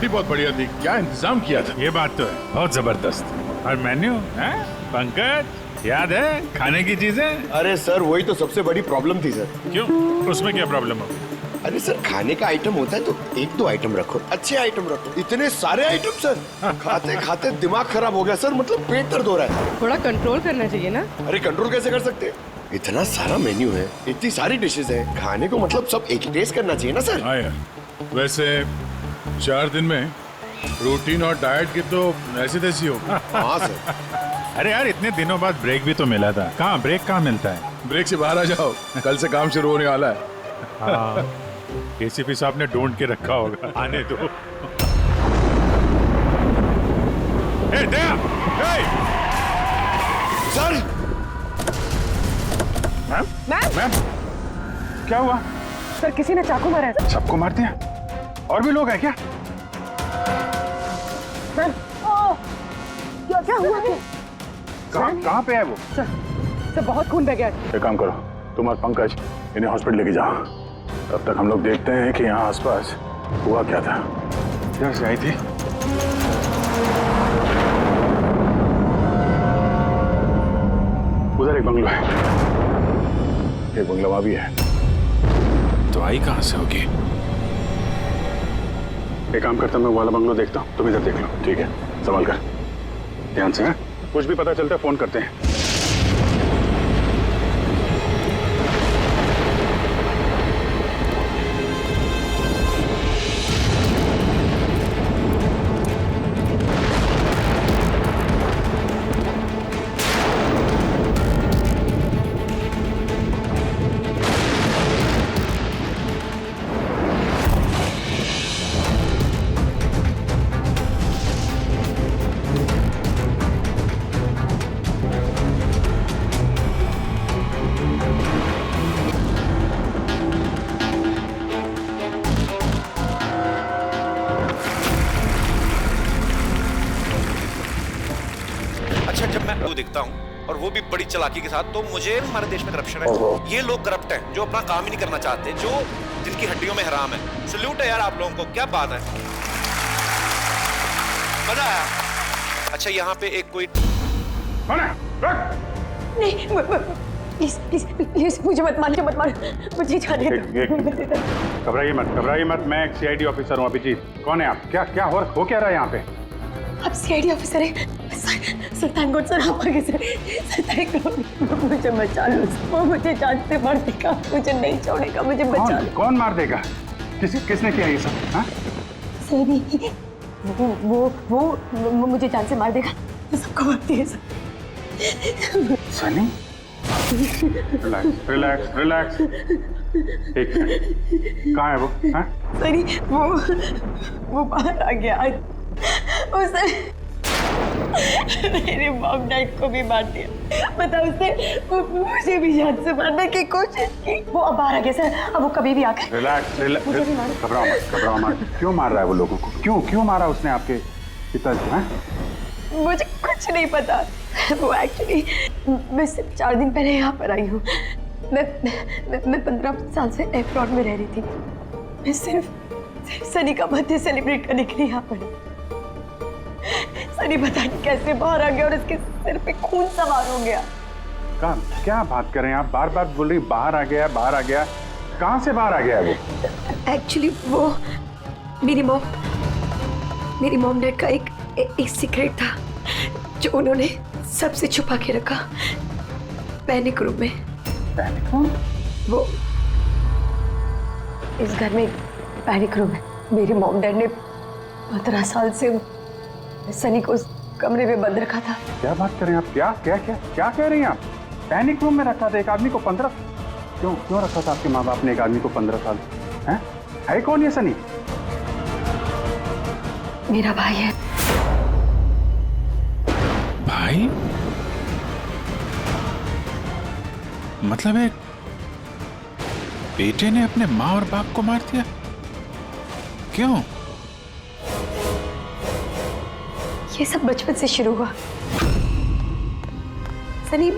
Party बहुत बढ़िया थी, क्या इंतजाम किया था। ये बात तो है, बहुत जबरदस्त। और मेन्यू है पंकज, याद है खाने की चीजें? अरे सर वही तो सबसे बड़ी प्रॉब्लम थी सर। क्यों, उसमें क्या प्रॉब्लम हो? अरे सर खाने का आइटम होता है तो एक दो आइटम रखो, अच्छे आइटम रखो, इतने सारे आइटम सर। खाते खाते दिमाग खराब हो गया सर, मतलब पेट दर्द हो रहा है। थोड़ा कंट्रोल करना चाहिए ना। अरे कंट्रोल कैसे कर सकते हैं? इतना सारा मेन्यू है, इतनी सारी डिशेस है, खाने को मतलब सब एक ही टेस्ट करना चाहिए ना सर। हाँ यार, वैसे 4 दिन में रूटीन और डाइट की तो ऐसी तैसी हो। हाँ सर। अरे यार इतने दिनों बाद ब्रेक भी तो मिला था, कहाँ ब्रेक कहाँ मिलता है? ब्रेक से बाहर आ जाओ, कल से काम शुरू होने वाला है। हाँ, एसीपी साहब ने ढूंढ के रखा होगा, आने दो। ए, दया! ए! सर मैम, क्या हुआ? सर किसी ने चाकू मारा है। सबको मार दिया? और भी लोग हैं क्या? सर क्या हुआ? कहाँ पे है वो? सर बहुत खून बह गया है। एक काम करो, तुम और पंकज इन्हें हॉस्पिटल लेके जाओ। तब तक हम लोग देखते हैं कि यहाँ आसपास हुआ क्या था। इधर से आई थी। उधर एक बंगलो है, एक बंगला वहां भी है। तो आई कहाँ से होगी? एक काम करता हूँ, मैं वाला बंगलो देखता हूँ, तुम इधर देख लो, ठीक है? संभाल कर, ध्यान से। कुछ भी पता चलता है फोन करते हैं। अच्छा जब मैं वो दिखता हूँ और वो भी बड़ी चालाकी के साथ, तो मुझे हमारे देश में करप्शन है, ये लोग करप्ट हैं जो अपना काम ही नहीं करना चाहते, जो जिनकी हड्डियों में हराम है। सल्यूट है यार आप लोगों को, क्या बात है, मजा आया। अच्छा यहाँ पे एक कोई नहीं, प्लीज मुझे मत मारो, मुझे जाने दो। घबराइए मत, मैं एक सीआईडी ऑफिसर हूँ अभिजीत। कौन है आप? क्या हो क्या रहा है यहाँ पे? आप सीआईडी ऑफिसर हैं? सुल्तान सर आप आगे से मुझे बचा लो, वो मुझे जान से मार देगा, मुझे नहीं छोड़ेगा, मुझे बचा लो। कौन मार देगा? किसने किया ये सब? हाँ? सनी, वो मुझे जान से मार देगा, सबको मारती है सनी? रिलैक्स। एक मिनट, कहाँ है वो? हाँ? सनी वो बाहर आ गया, उसने मेरे मॉम डैड को भी मार दिया, पता उसने मुझे भी जान से मारने की कोशिश की। वो अब बाहर आ गया सर, अब वो कभी भी आकर रिलैक्स, घबराओ मत। क्यों मार रहा है वो लोगों को? क्यों मारा उसने आपके पिताजी? हाँ? मुझे कुछ नहीं पता। वो एक्चुअली मैं सिर्फ 4 दिन पहले यहाँ पर आई हूँ। मैं 15 साल से एयरपोर्ट में रह रही थी। मैं सिर्फ सनी का बर्थडे सेलिब्रेट करने के लिए यहाँ पर। सनी पता नहीं कैसे बाहर आ गया और उसके सिर पे खून सवार हो गया। क्या बात कर रहे हैं आप? बार बोल रही बाहर आ गया। कहाँ से बाहर आ गया वो? एक्चुअली वो मेरी मॉम डैड का एक सीक्रेट था जो उन्होंने सबसे छुपा के रखा पैनिक रूम में। वो इस घर में पैनिक रूम है। मेरे मॉम डैड ने 15 साल से सनी को उस कमरे में बंद रखा था। क्या बात कर रहे हैं आप? क्या कह रही हैं आप? पैनिक रूम में रखा था एक आदमी को 15? क्यों रखा था आपके माँ बाप ने एक आदमी को 15 साल? है कौन ये सनी? मेरा भाई है। भाई? मतलब एक बेटे ने अपने माँ और बाप को मार दिया? क्यों? ये सब बचपन से शुरू हुआ। सनी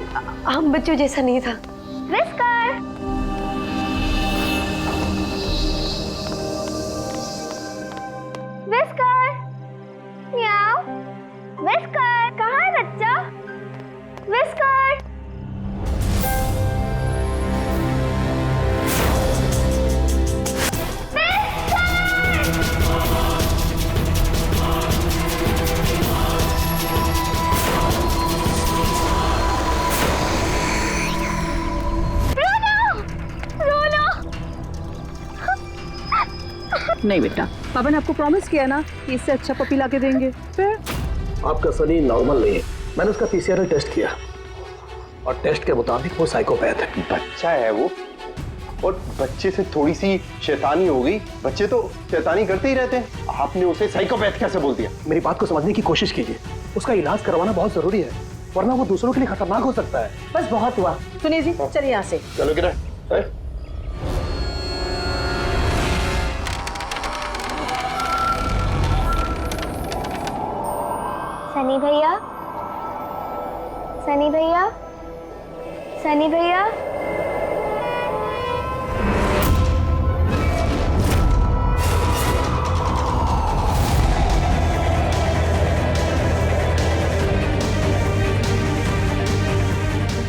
आम बच्चों जैसा नहीं था। विस्कर नहीं बेटा, पापा ने आपको प्रॉमिस किया ना कि इससे अच्छा पपी ला के देंगे। फिर आपका सनी नॉर्मल नहीं है। मैंने उसका पीसीआर टेस्ट किया और टेस्ट के मुताबिक वो साइकोपैथ है। बच्चा है वो, और बच्चे से थोड़ी सी शैतानी हो गई। बच्चे तो शैतानी करते ही रहते हैं, आपने उसे साइकोपैथ कैसे बोल दिया? मेरी बात को समझने की कोशिश कीजिए। उसका इलाज करवाना बहुत जरूरी है, वरना वो दूसरों के लिए खतरनाक हो सकता है। बस बहुत हुआ। सुनिए जी, चलिए यहाँ से। चलो किरण। सनी भैया, सनी भैया, सनी भैया।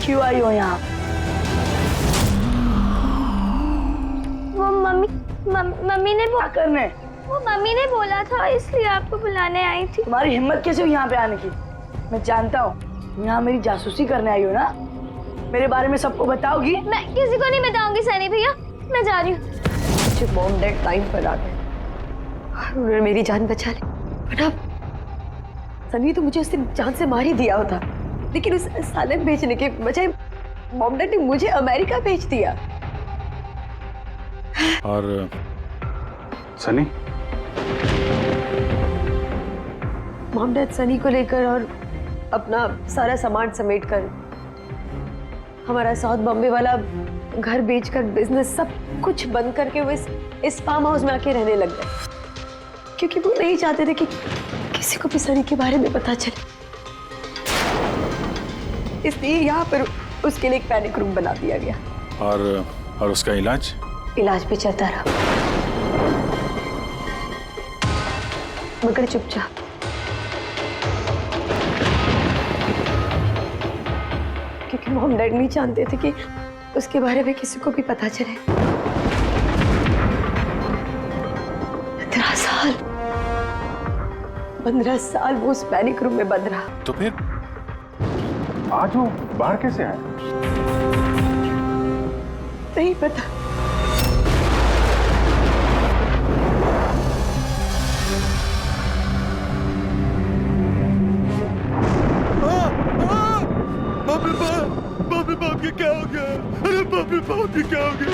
क्यों आई हो यहाँ? वो मम्मी ने क्या करने? वो मम्मी ने बोला था, इसलिए आपको बुलाने आई थी। तुम्हारी हिम्मत कैसे हुई यहाँ पे आने की? मैं जानता हूँ यहाँ मेरी जासूसी करने आई हो ना। मेरे बारे में सबको बताओगी? मैं किसी को नहीं बताऊंगी सनी भैया, मैं जा रही हूँ। मुझे मॉम डैड टाइम पर आ गए और उन्होंने मेरी जान बचा ली। बट अब सनी तो मुझे उससे जान से मार ही दिया होता, लेकिन उस सालन भेजने के बजाय मॉम डैड ने मुझे अमेरिका भेज दिया। और सनी, मॉम डैड सनी को लेकर और अपना सारा सामान समेट कर हमारा साउथ बॉम्बे वाला घर बेचकर बिजनेस सब कुछ बंद करके वो इस फार्म हाउस में आके रहने लग गए, क्योंकि वो नहीं चाहते थे कि किसी को भी सनी के बारे में पता चले। इसलिए यहाँ पर उसके लिए एक पैनिक रूम बना दिया गया। और उसका इलाज भी चलता रहा, मगर चुपचाप। क्योंकि मॉम डैड नहीं जानते थे कि उसके बारे में किसी को भी पता चले। 15 साल वो उस पैनिक रूम में बंद रहा। तो फिर आज वो बाहर कैसे आए? नहीं पता। बाप ये क्या हो गया? अरे बाप ये क्या हो गया?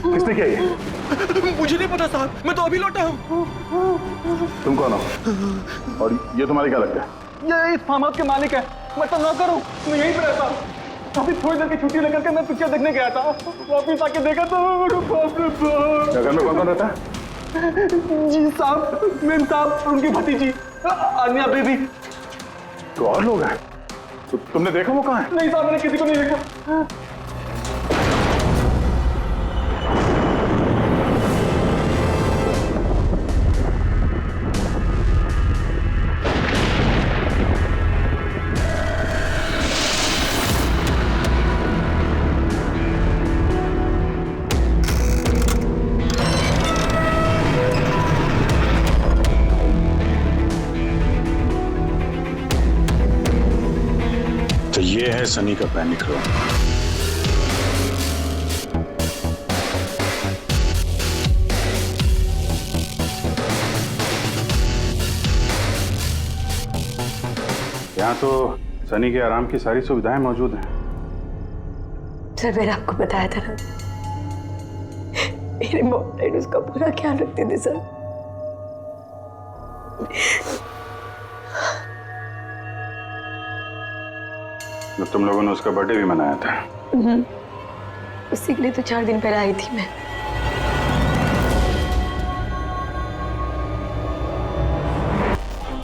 किसने किया ये? मुझे नहीं पता साहब, मैं तो अभी लौटा हूँ। तुम कौन हो और ये तुम्हारे क्या लगता है? ये इस फार्म हाउस के मालिक है, मैं तो नौकर हूँ, मैं यहीं पे रहता हूँ। अभी थोड़ी देर की छुट्टी लेकर के मैं पिक्चर देखने गया था, वापिस आके देखा तो बाप रे बाप। घर में कौन कौन रहता है? जी साहब, मेम साहब, उनकी भतीजी आन्या बेबी। तो और लोग हैं? तो तुमने देखा वो कहाँ है? नहीं साहब, मैंने किसी को नहीं देखा। तो ये है सनी का पैनिक रूम। यहाँ तो सनी के आराम की सारी सुविधाएं मौजूद हैं। सर, मैंने आपको बताया था ना, मेरे मॉम डैड उसका पूरा ख्याल रखते थे सर। जब तुम लोगों ने उसका बर्थडे भी मनाया था। उसी के लिए तो 4 दिन पहले आई थी मैं।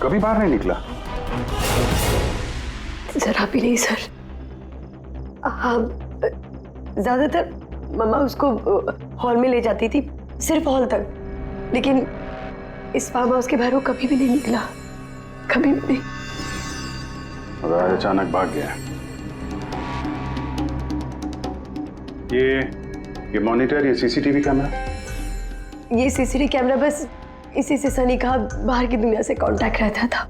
कभी बाहर नहीं निकला? जरा भी नहीं सर। हाँ, ज्यादातर मम्मा उसको हॉल में ले जाती थी, सिर्फ हॉल तक, लेकिन इस फार्म हाउस के बाहर वो कभी भी नहीं निकला, कभी भी नहीं। और आज अचानक भाग गया। ये मॉनिटर, ये सीसीटीवी कैमरा? ये सीसीटीवी कैमरा बस इसी से सनी का बाहर की दुनिया से कांटेक्ट रहता था।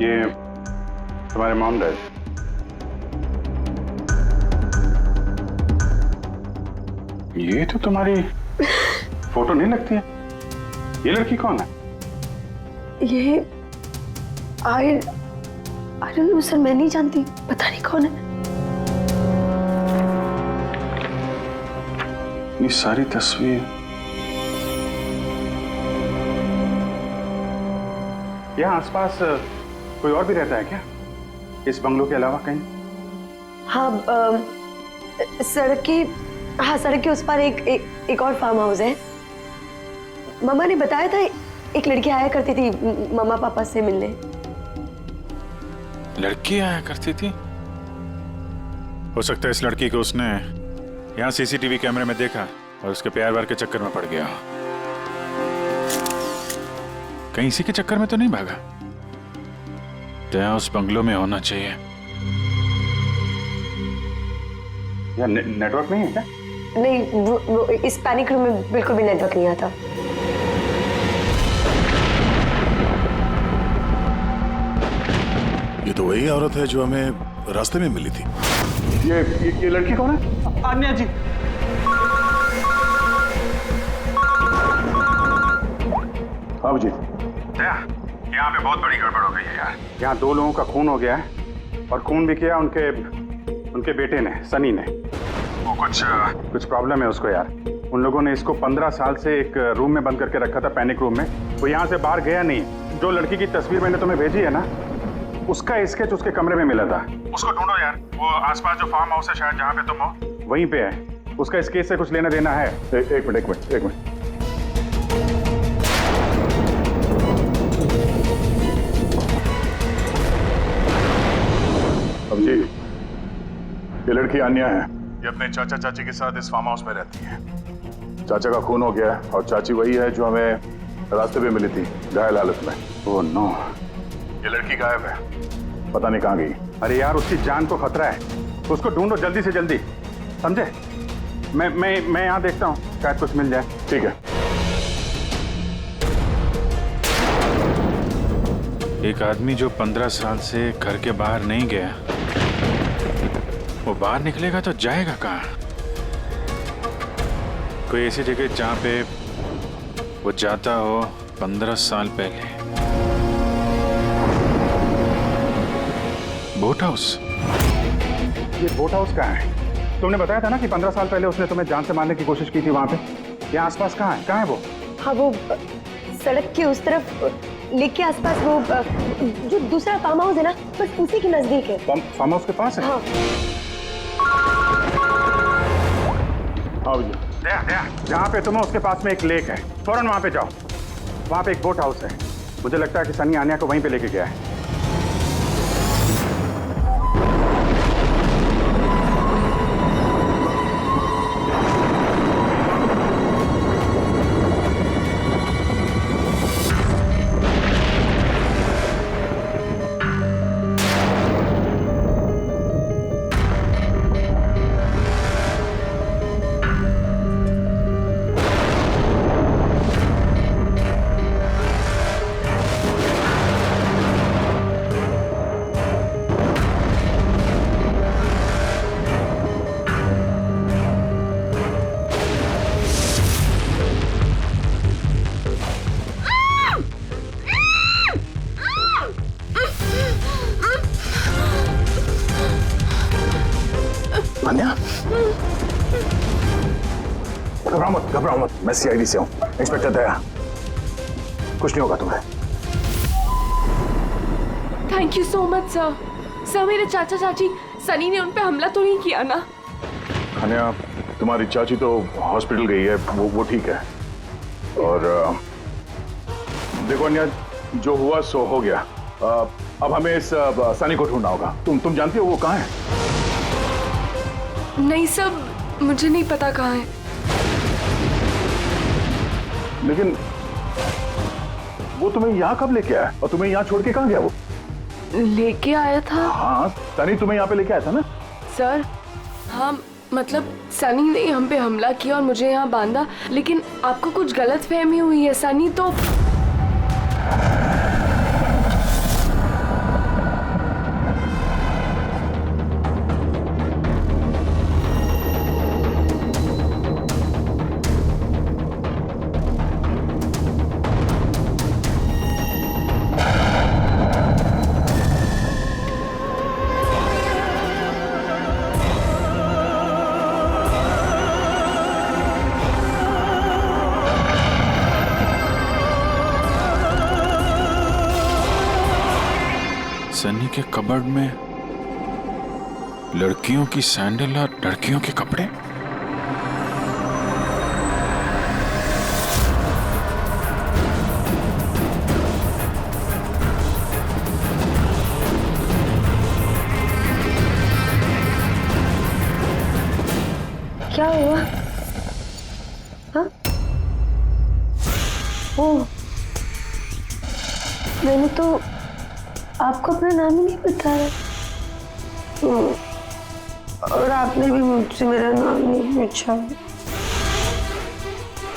ये तुम्हारे मॉम डैड। ये तो तुम्हारी फोटो नहीं लगती है। ये लड़की कौन है? ये आई डोंट नो सर, मैं नहीं जानती, पता नहीं कौन है। ये सारी तस्वीर यहाँ आसपास कोई और भी रहता है क्या, इस बंगलो के अलावा कहीं? हाँ, सड़क के उस पार एक और फार्म हाउस है। मम्मा ने बताया था एक लड़की आया करती थी मम्मा पापा से मिलने। लड़की आया करती थी? हो सकता है इस लड़की को उसने यहाँ सीसीटीवी कैमरे में देखा और उसके प्यार वार के चक्कर में पड़ गया। कहीं इसी के चक्कर में तो नहीं भागा? दया उस बंगलो में होना चाहिए। यार नेटवर्क नहीं है क्या? नहीं, वो इस पैनिक रूम में बिल्कुल भी नेटवर्क नहीं आता। ये तो वही औरत है जो हमें रास्ते में मिली थी। ये लड़की कौन है? आन्या जी। हाँ जी। दया, यहाँ पे बहुत बड़ी गड़बड़ हो गई है यार। यहाँ 2 लोगों का खून हो गया है और खून भी किया उनके बेटे ने, सनी ने। वो कुछ प्रॉब्लम है उसको यार। उन लोगों ने इसको 15 साल से एक रूम में बंद करके रखा था, पैनिक रूम में। वो यहाँ से बाहर गया नहीं। जो लड़की की तस्वीर मैंने तुम्हें भेजी है ना, उसका स्केच उसके कमरे में मिला था। उसको ढूंढो यार। वो आसपास जो फार्म हाउस है शायद जहाँ पे तुम हो, वहीं पे है। उसका स्केच से कुछ लेना देना है। एक मिनट। अब जी, ये लड़की आन्या है। ये अपने चाचा चाची के साथ इस फार्म हाउस में रहती है। चाचा का खून हो गया और चाची वही है जो हमें रास्ते पे मिली थी घायल हालत में। Oh no. ये लड़की गायब है, पता नहीं कहाँ गई। अरे यार, उसकी जान को खतरा है। उसको ढूंढो जल्दी से जल्दी, समझे? मैं यहाँ देखता हूँ, शायद कुछ मिल जाए। ठीक है। एक आदमी जो 15 साल से घर के बाहर नहीं गया, वो बाहर निकलेगा तो जाएगा कहाँ? कोई ऐसी जगह जहाँ पे वो जाता हो 15 साल पहले। Boat house. ये बोट हाउस कहाँ है? तुमने बताया था ना कि 15 साल पहले उसने तुम्हें जान से मारने की कोशिश की थी वहाँ पे। यहाँ आसपास कहाँ है? कहाँ है वो? हाँ, वो सड़क के उस तरफ, लेक के आसपास, वो जो दूसरा फार्म हाउस है ना, बस उसी के नजदीक है। फार्म हाउस के पास है? हाँ। हाँ भैया, जहाँ पे तुम हो उसके पास में एक लेक है, फौरन वहाँ पे जाओ। वहाँ पे एक बोट हाउस है। मुझे लगता है कि सनी आन्या को वहीं पे लेके गया है। आन्या, घबराओ मत। मैं सीआईडी से हूँ, इंस्पेक्टर दया। कुछ नहीं होगा तुम्हें। Thank you so much sir. Sir, मेरे चाचा चाची सनी ने उन पे हमला तो नहीं किया ना? आन्या, तुम्हारी चाची तो हॉस्पिटल गई है, वो ठीक है। और देखो अन्या, जो हुआ सो हो गया। अब हमें इस सनी को ढूंढना होगा। तुम जानती हो वो कहाँ है? नहीं सर, मुझे नहीं पता कहाँ है। लेकिन वो तुम्हें यहाँ कब लेके आया और तुम्हें यहाँ छोड़ के कहाँ गया? वो लेके आया था। हाँ, सनी तुम्हें यहाँ पे लेके आया था ना? सर हाँ, मतलब सनी ने हम पे हमला किया और मुझे यहाँ बांधा, लेकिन आपको कुछ गलत फहमी हुई है। सनी तो के कबर्ड में लड़कियों की सैंडल और लड़कियों के कपड़े। क्या हुआ? हाँ? ओह, मैंने तो आपको अपना नाम ही नहीं बताया। और आपने भी मुझसे मेरा नाम नहीं पूछा।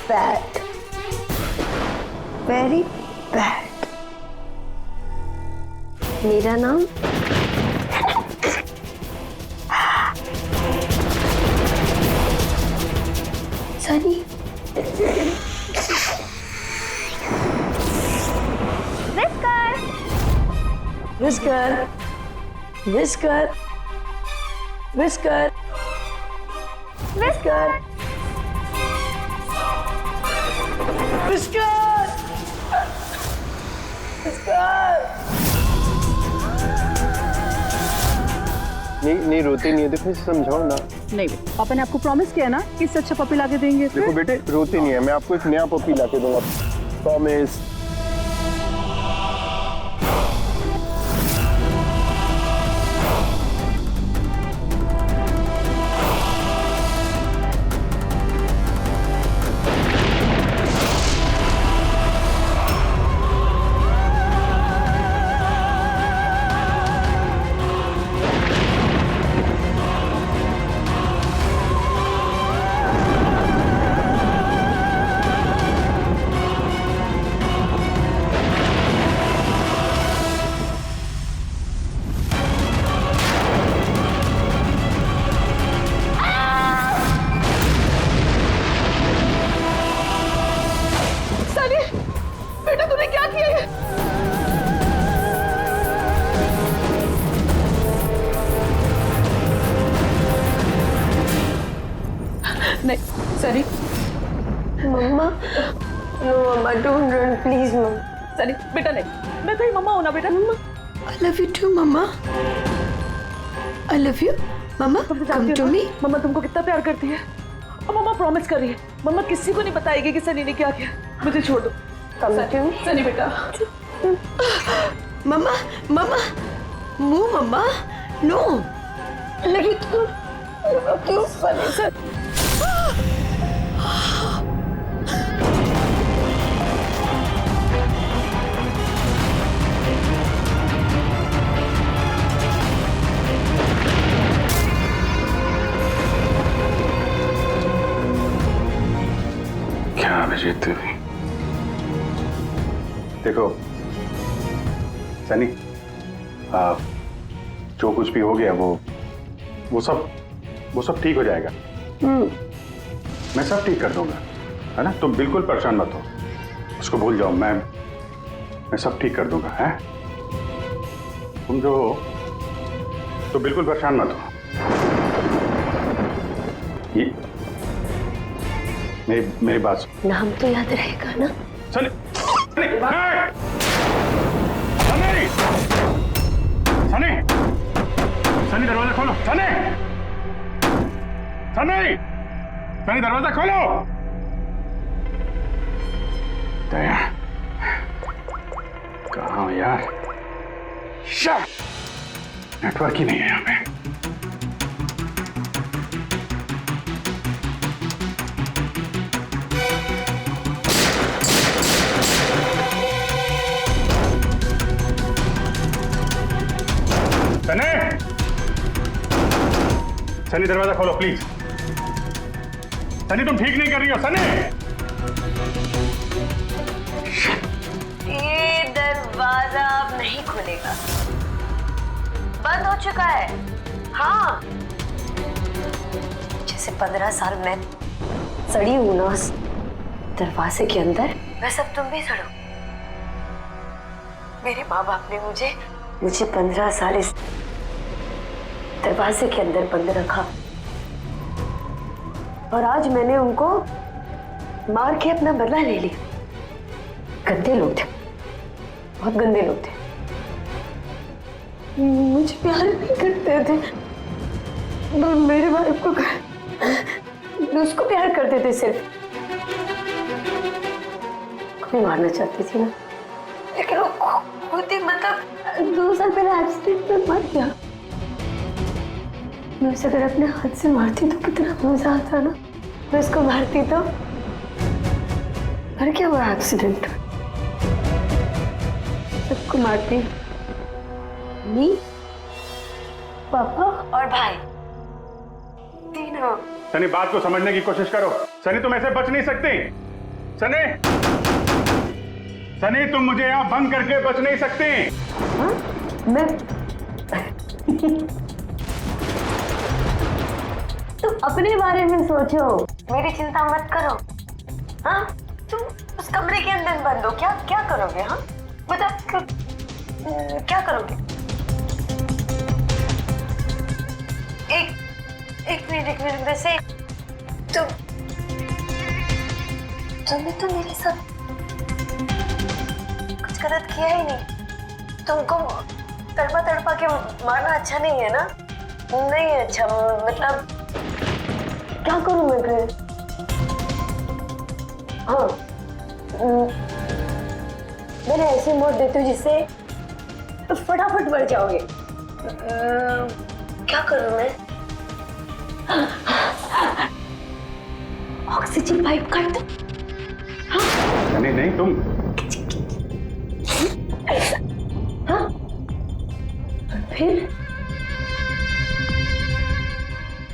Bad, very bad. मेरा नाम Sunny. Whisker, whisker, whisker, whisker, whisker, whisker, whisker. नहीं रोती नहीं है, देखो इसे समझाओ ना। नहीं पापा ने आपको प्रॉमिस किया ना कि इससे अच्छा पपी लाके देंगे। देखो बेटे, रोती नहीं है, मैं आपको एक नया पपी लाके दूंगा, प्रॉमिस। बेटा तूने क्या किया है? नहीं Sunny. Mamma, no mamma, don't run please mamma. Sunny बेटा नहीं, मैं तेरी मम्मा हूं ना बेटा। मम्मा I love you too mamma. I love you mamma, come to me। मम्मा तुमको कितना प्यार करती है और मम्मा प्रॉमिस कर रही है मम्मा किसी को नहीं बताएगी कि सनी ने क्या किया। मुझे छोड़ दो। सनी बेटा। मम्मा, मम्मा, मुंह मम्मा, नो। लगी तो क्यों सनी सर? क्या अभिजीत देवी, देखो सनी, जो कुछ भी हो गया वो सब ठीक हो जाएगा। मैं सब ठीक कर दूंगा, है ना? तुम बिल्कुल परेशान मत हो, उसको भूल जाओ। मैं सब ठीक कर दूंगा, है? तुम जो हो तो बिल्कुल परेशान मत हो। ये मेरी बात सुन। नाम तो याद रहेगा ना? सनी, सनी, सनी, सनी, सनी दरवाजा खोलो। सनी, सनी, सनी दरवाजा खोलो। दया, कहाँ हो यार? नेटवर्क ही नहीं है यहाँ पे। सनी, सनी दरवाजा खोलो प्लीज। सनी तुम ठीक नहीं कर रही हो। सनी, ये दरवाजा अब नहीं खुलेगा, बंद हो चुका है। हाँ, जैसे 15 साल मैं सड़ी हूं ना उस दरवाजे के अंदर, वैसे अब तुम भी सड़ो। मेरे माँ बाप ने मुझे 15 साल इस दरवाजे के अंदर बंद रखा और आज मैंने उनको मार के अपना बदला ले लिया। गंदे लोग थे, बहुत गंदे लोग थे। मुझे प्यार नहीं करते थे। मेरे वाइफ को उसको प्यार करते थे सिर्फ। कोई मारना चाहती थी ना, लेकिन वो खुद ही मतलब 2 साल पहले एक्सीडेंट में मर गया। मैं उसे अगर अपने हाथ से मारती तो कितना मजा आता ना। मैं उसको मारती तो मर क्या हुआ एक्सीडेंट। सबको मारती, मम्मी, पापा और भाई, तीनों। सनी, बात को समझने की कोशिश करो। सनी, तुम ऐसे बच नहीं सकती। सनी, सनी, तुम मुझे यहाँ बंद करके बच नहीं सकती। हाँ? मैं तुम अपने बारे में सोचो, मेरी चिंता मत करो। हाँ, तुम उस कमरे के अंदर बंद हो। क्या क्या करोगे? हाँ बताओ, क्या करोगे? एक मिनट वैसे तुमने तो मेरे साथ कुछ गलत किया ही नहीं। तुमको तड़पा के मारना अच्छा नहीं है ना? नहीं है अच्छा। मतलब क्या करूं मैं फिर? हाँ, मैंने ऐसी मौत देती हूँ जिससे फटाफट मर जाओगे। क्या करूं मैं? ऑक्सीजन पाइप काट दो। हाँ? नहीं, तुम। हाँ? फिर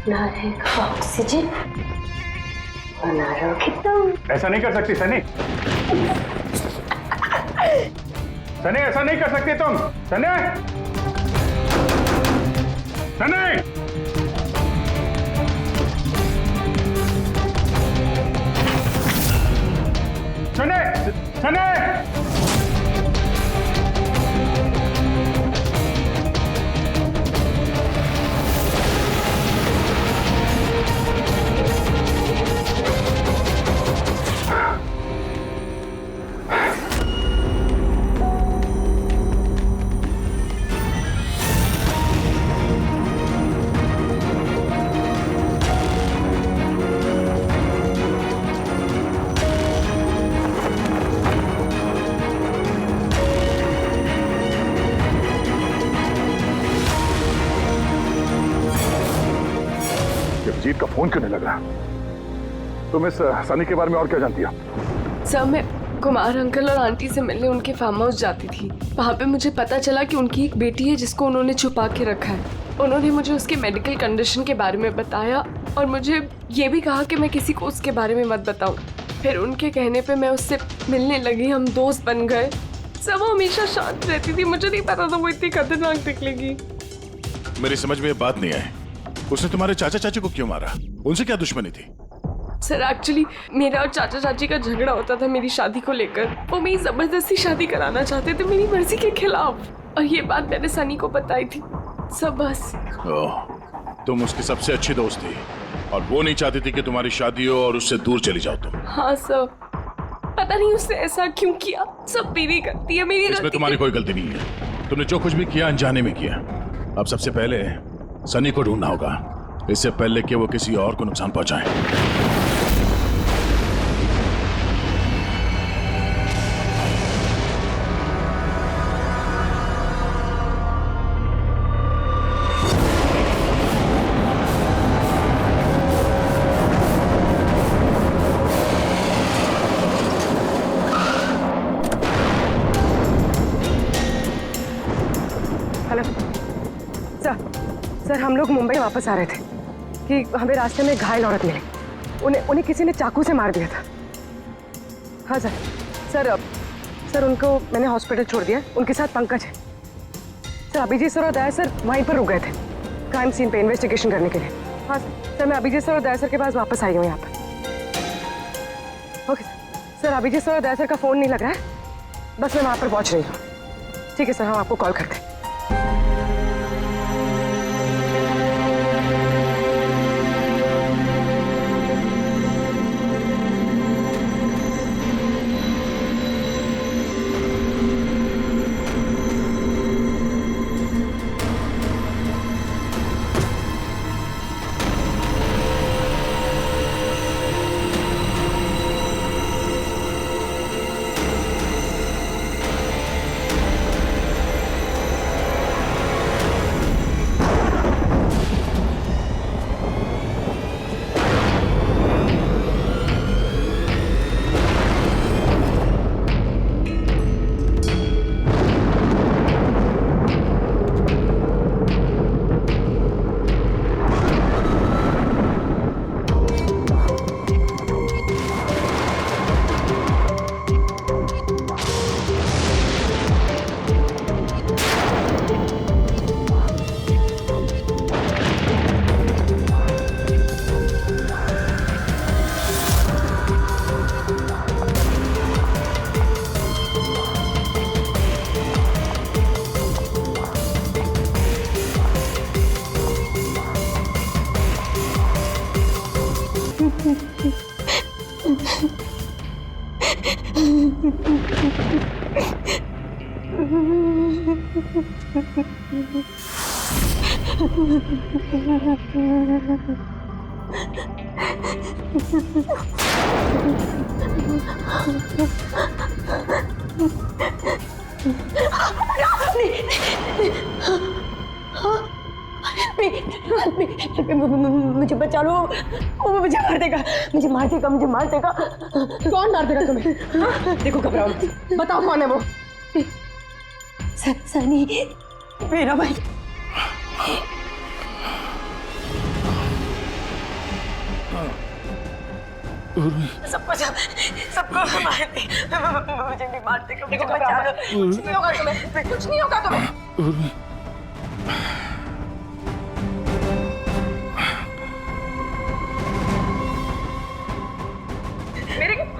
ना रहेगा ऑक्सीजन और ना रहोगे तुम। ऐसा नहीं कर सकती सनी। सनी, ऐसा नहीं कर सकती तुम। सनी, सनी, सनी, सनी। जीत का फोन क्यों नहीं लग रहा? तुम इस सनी के बारे में और क्या जानती हो? सर, मैं कुमार अंकल और आंटी से मिलने उनके फार्म हाउस जाती थी। वहाँ पे मुझे पता चला कि उनकी एक बेटी है जिसको उन्होंने छुपा के रखा है। उन्होंने मुझे उसके मेडिकल कंडीशन के बारे में बताया और मुझे ये भी कहा कि मैं किसी को उसके बारे में मत बताऊं। फिर उनके कहने पे मैं उससे मिलने लगी, हम दोस्त बन गए। सर, वो हमेशा शांत रहती थी, मुझे नहीं पता था वो इतनी खतरनाक निकलेगी। मेरी समझ में ये बात नहीं आई, उसने तुम्हारे चाचा चाची को क्यों मारा? उनसे क्या दुश्मनी थी? सर, एक्चुअली मेरा और चाचा चाची का झगड़ा होता था मेरी शादी को लेकर। वो मेरी जबरदस्ती शादी कराना चाहते थे मेरी मर्जी के खिलाफ, और ये बात मैंने सनी को बताई थी। सब बस। तुम उसकी सबसे अच्छी दोस्त थी और वो नहीं चाहती थी कि तुम्हारी शादी हो और उससे दूर चली जाओ तुम। हाँ सर, पता नहीं उसने ऐसा क्यों किया। सब मेरी गलती है, मेरी इसमें तुम्हारी कोई गलती नहीं है। तुमने जो कुछ भी किया अनजाने में किया। अब सबसे पहले सनी को ढूंढना होगा, इससे पहले कि वो किसी और को नुकसान पहुंचाए। हेलो सर, हम लोग मुंबई वापस आ रहे थे कि हमें रास्ते में घायल औरत मिली। उन्हें किसी ने चाकू से मार दिया था। हाँ सर, उनको मैंने हॉस्पिटल छोड़ दिया। उनके साथ पंकज है। सर, अभिजीत सर और दया सर वहीं पर रुक गए थे क्राइम सीन पे इन्वेस्टिगेशन करने के लिए। हाँ सर, मैं अभिजीत सर और दया सर के पास वापस आई हूँ यहाँ पर। ओके सर, अभिजीत सर और दया सर का फ़ोन नहीं लग रहा है, बस मैं वहाँ पर पहुँच रही हूँ। ठीक है सर, हम आपको कॉल करते हैं। मुझे बचा लो, वो मुझे मार देगा, मुझे मार देगा, मुझे मार देगा। कौन मार देगा तुम्हें? हाँ? देखो घबराओ मत। बताओ कौन है वो? सनी, मेरा भाई। सबको मार दे, मुझे भी मार देगा, मुझे बचा लो। कुछ नहीं होगा तुम्हें, कुछ नहीं होगा तुम्हें।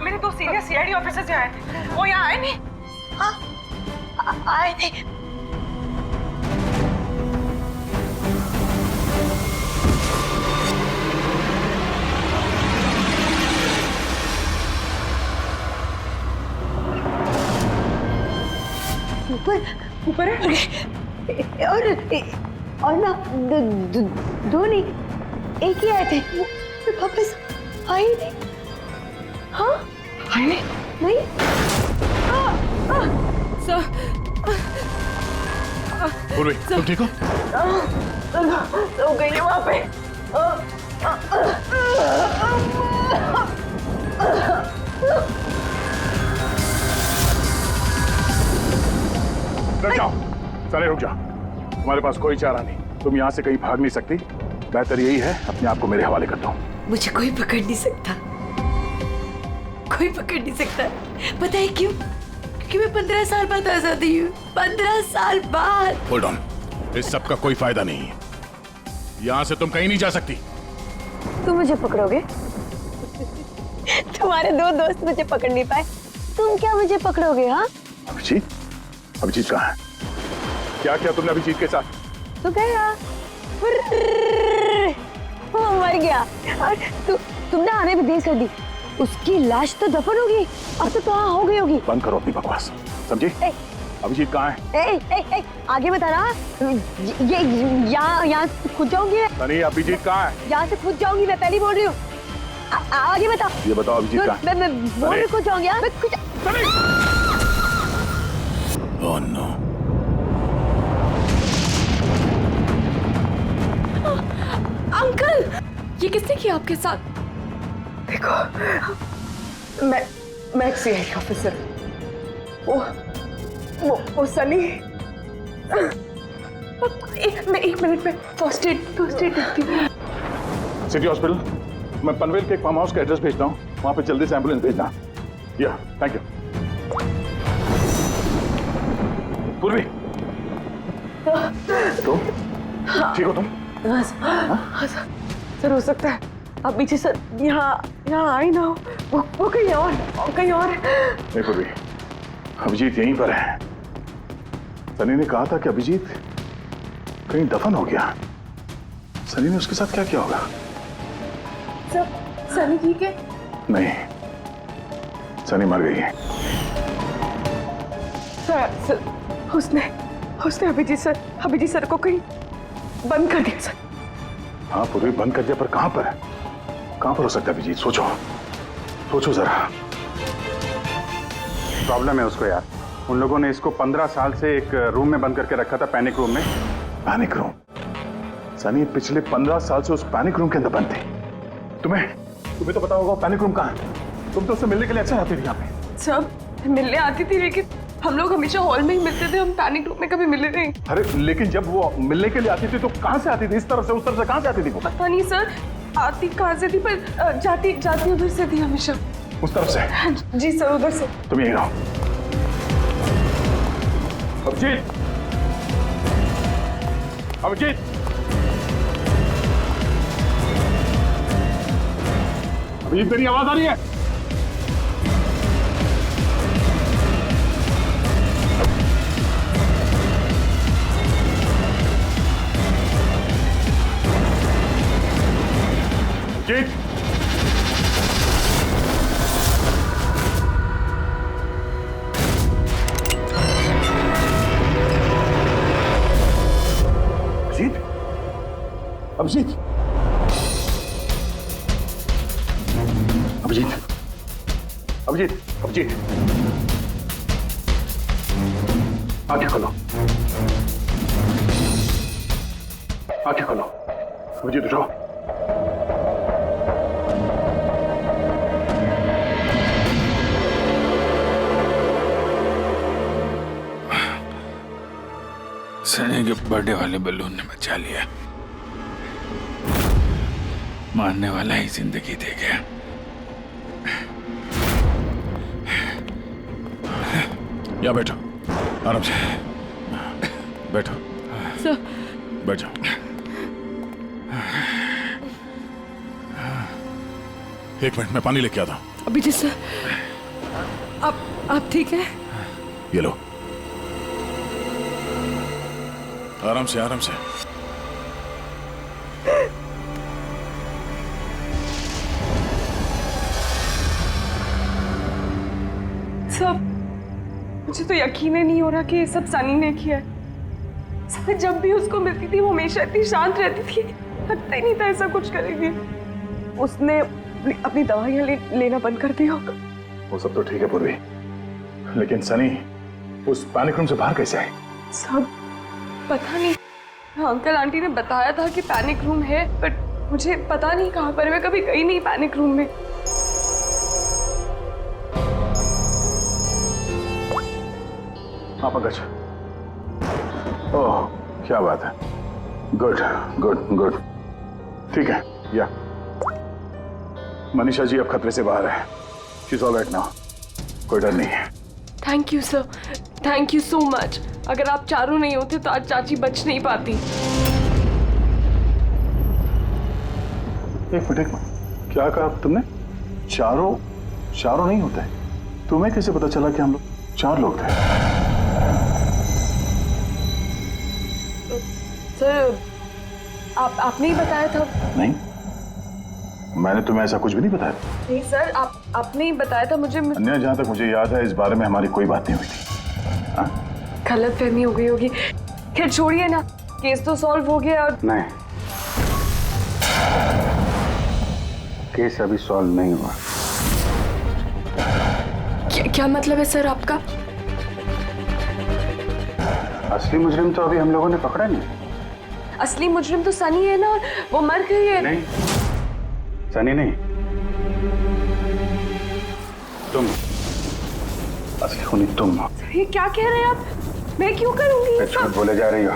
मेरे दो सीनियर सीआईडी ऑफिसर्स यहाँ आए थे, वो यहाँ आए नहीं? हाँ, आए थे। ऊपर है और ना दो नहीं, एक ही आए थे, वापस आए नहीं। हाँ, आए नहीं। सर, पूर्वी, तुम ठीक हो? सो गई है वहाँ पे। रुक जाओ, सारे रुक जाओ। तुम्हारे पास कोई चारा नहीं, तुम यहाँ से कहीं भाग नहीं सकती। बेहतर यही है अपने आप को मेरे हवाले कर दो। मुझे कोई पकड़ नहीं सकता, कोई पकड़ नहीं सकता। पता है क्यों? क्योंकि मैं 15 साल बाद आजादी हूँ, 15 साल बाद। होल्ड ऑन, इस सब का कोई फायदा नहीं है। यहाँ से तुम कहीं नहीं जा सकती। तुम मुझे पकड़ोगे? तुम्हारे दो दोस्त मुझे पकड़ नहीं पाए, तुम क्या मुझे पकड़ोगे? हाँ, अभिजीत, अभिजीत कहाँ है? क्या किया तुमने अभिजीत के साथ? तो गया, वो मर गया और तुमने आने भी देर कर दी। उसकी लाश तो दफन होगी, अब तो कहाँ हो गई होगी। बंद करो अपनी बकवास, समझी? अभिजीत कहाँ है? आगे बता रहा, ये यहाँ से खुद जाऊंगी। सनी, अभिजीत कहाँ है? यहाँ से खुद जाऊंगी, मैं पहले बोल रही हूँ। आगे बता। ये बताओ अभिजीत कहाँ है? मैं बोल रही खुद जाऊंगी। Oh no. अंकल, ये किसने किया आपके साथ? देखो, मैं एक सीआईडी ऑफिसर, वो सनी। मैं 1 मिनट में फर्स्ट एड देखती हूँ। सिटी हॉस्पिटल, मैं पनवेल के एक फार्म हाउस का एड्रेस भेजता हूँ, वहाँ पे जल्दी से एम्बुलेंस भेजना। या, थैंक यू। पूर्वी, तुम ठीक हो? तुम हाँ सर, हो सकता है अब पीछे सर यहाँ आई ना हो, वो कहीं और नहीं पूर्वी, अभिजीत यहीं पर है। सनी ने कहा था कि अभिजीत कहीं दफन हो गया। सनी ने उसके साथ क्या किया होगा? सर, सनी ठीक है? नहीं, सनी मर गई है। सर, उसने अभिजीत सर को कहीं बंद कर दिया सर। हाँ पूर्वी, बंद कर दिया, पर कहां पर है? कहां पर हो सकता है अभिजीत? सोचो जरा। प्रॉब्लम है उसको यार। उन लोगों ने इसको 15 साल से एक रूम में बंद करके रखा था, पैनिक रूम में। Panic room? सनी पिछले 15 साल से उस पैनिक रूम के अंदर बंद थी। तुम्हें तो पता होगा पैनिक रूम कहाँ है। तुम तो उससे मिलने के लिए अक्सर आती थी यहाँ पे। सब मिलने आती थी, लेकिन हम लोग हमेशा हॉल में ही मिलते थे, हम पैनिक रूम में कभी मिले नहीं। अरे लेकिन जब वो मिलने के लिए आती थी तो कहाँ से आती थी? इस तरफ से, उस तरफ से, कहाँ से आती थी वो? पता नहीं सर, आती कहाँ से थी, पर जाती उधर से थी हमेशा। उस तरफ से? जी सर, उधर से। तुम यहीं रहो। अभिजीत, अभिजीत, अभिजीत, मेरी आवाज आ रही है? अभिजीत, अभिजीत, अभिजीत, अभिजीत, आंखें खोलो, आंखें खोलो। अभिजीत उठो। सनी के बर्थडे वाले बलून ने बचा लिया, मारने वाला ही जिंदगी दे गया। या बैठो, आराम से बैठो। सर, बैठ जाओ। एक मिनट, मैं पानी लेके आता हूं। अभिजीत सर, आप ठीक है? ये लो, आराम से, आराम से। सब मुझे तो यकीन ही नहीं हो रहा कि ये सब सनी ने किया है। सब जब भी उसको मिलती थी वो हमेशा इतनी शांत रहती थी, लगता ही नहीं था ऐसा कुछ करेगी। उसने अपनी दवाइयां लेना बंद कर दिया होगा। वो सब तो ठीक है पूर्वी, लेकिन सनी उस पैनिक रूम से बाहर कैसे आई? सब पता नहीं। अंकल आंटी ने बताया था कि पैनिक रूम है, बट मुझे पता नहीं कहाँ पर। मैं कभी गई नहीं पैनिक रूम में। हाँ पंकज, ओह क्या बात है, गुड गुड गुड, ठीक है। या मनीषा जी अब खतरे से बाहर है, she is all right now, कोई डर नहीं है। Thank you sir, thank you so much. अगर आप चारों नहीं होते तो आज चाची बच नहीं पाती। एक मिनट, क्या कहा तुमने? चारों चारों नहीं होते? तुम्हें कैसे पता चला कि हम लोग 4 लोग थे? सर, आपने ही बताया था। नहीं, मैंने तुम्हें ऐसा कुछ भी नहीं बताया। नहीं सर, आपने ही बताया था मुझे। अन्य, जहां तक मुझे याद है इस बारे में हमारी कोई बात नहीं हुई थी। हाँ? गलतफहमी हो गई होगी। खैर छोड़िए ना, केस तो सॉल्व हो गया। और नहीं, केस अभी सॉल्व नहीं हुआ। क्या मतलब है सर आपका? असली मुजरिम तो अभी हम लोगों ने पकड़ा नहीं। असली मुजरिम तो सनी है ना, और वो मर गई है। नहीं, सनी नहीं, तुम असली खूनी तुम हो। ये क्या कह रहे हैं आप? मैं क्यों करूंगी ये झूठ सब? बोले जा रही हो।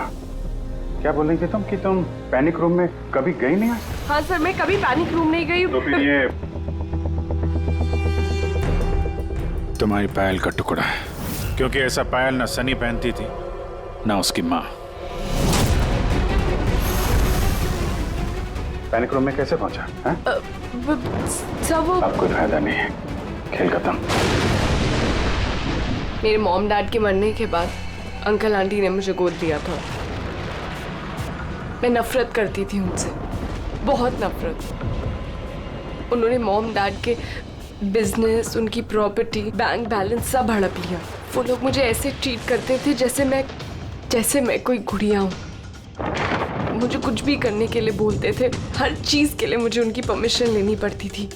क्या बोल रही थी तुम कि तुम पैनिक रूम में कभी गई नहीं? हाँ सर, मैं कभी पैनिक रूम नहीं गई। तो फिर ये तुम्हारी पायल का टुकड़ा है, क्योंकि ऐसा पायल ना सनी पहनती थी ना उसकी माँ। पैनिक रूम में कैसे पहुंचा? सब वो अब कोई फायदा नहीं है, खेल खत्म। मेरे मॉम डैड के मरने के बाद अंकल आंटी ने मुझे गोद दिया था। मैं नफरत करती थी उनसे, बहुत नफरत। उन्होंने मॉम डैड के बिजनेस, उनकी प्रॉपर्टी, बैंक बैलेंस सब हड़प लिया। वो लोग मुझे ऐसे ट्रीट करते थे जैसे मैं कोई गुड़िया हूँ। मुझे कुछ भी करने के लिए बोलते थे, हर चीज के लिए मुझे उनकी परमिशन लेनी पड़ती थी,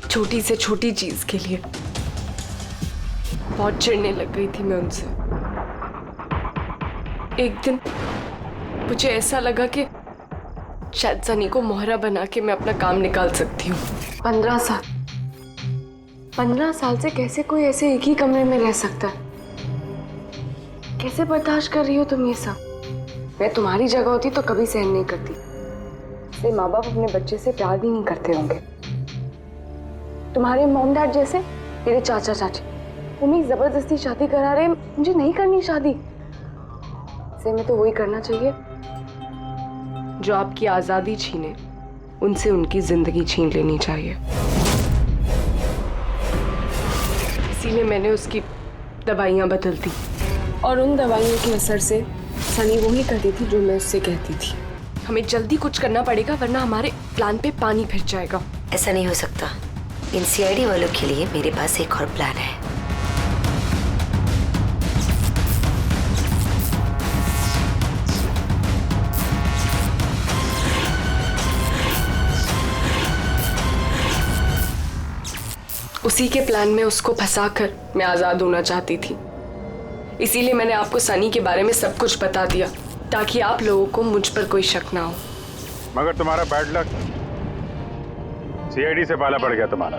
छोटी से छोटी चीज के लिए। बहुत चिढ़ने लग गई थी मैं उनसे। एक दिन मुझे ऐसा लगा कि शायद सनी को मोहरा बना के मैं अपना काम निकाल सकती हूँ। 15 साल से कैसे कोई ऐसे एक ही कमरे में रह सकता है? कैसे बर्दाश्त कर रही हो तुम ये सब? मैं तुम्हारी जगह होती तो कभी सहन नहीं करती। इसलिए माँ बाप अपने बच्चे से प्यार भी नहीं करते होंगे। तुम्हारे मॉम डैड जैसे मेरे चाचा चाची, उन्हें जबरदस्ती शादी करा रहे, मुझे नहीं करनी शादी। इसलिए मैं तो वही करना चाहिए जो आपकी आजादी छीने, उनसे उनकी जिंदगी छीन लेनी चाहिए। इसीलिए मैंने उसकी दवाइयाँ बदल दी, और उन दवाइयों के असर से सनी वही करती थी जो मैं उससे कहती थी। हमें जल्दी कुछ करना पड़ेगा, वरना हमारे प्लान पे पानी फिर जाएगा। ऐसा नहीं हो सकता। इन सीआईडी वालों के लिए मेरे पास एक और प्लान है। उसी के प्लान में उसको फंसाकर मैं आजाद होना चाहती थी। इसीलिए मैंने आपको सनी के बारे में सब कुछ बता दिया ताकि आप लोगों को मुझ पर कोई शक ना हो। मगर तुम्हारा बैड लक, सीआईडी से पाला पड़ गया तुम्हारा।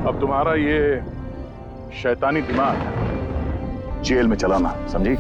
अब तुम्हारा ये शैतानी दिमाग जेल में चलाना, समझी?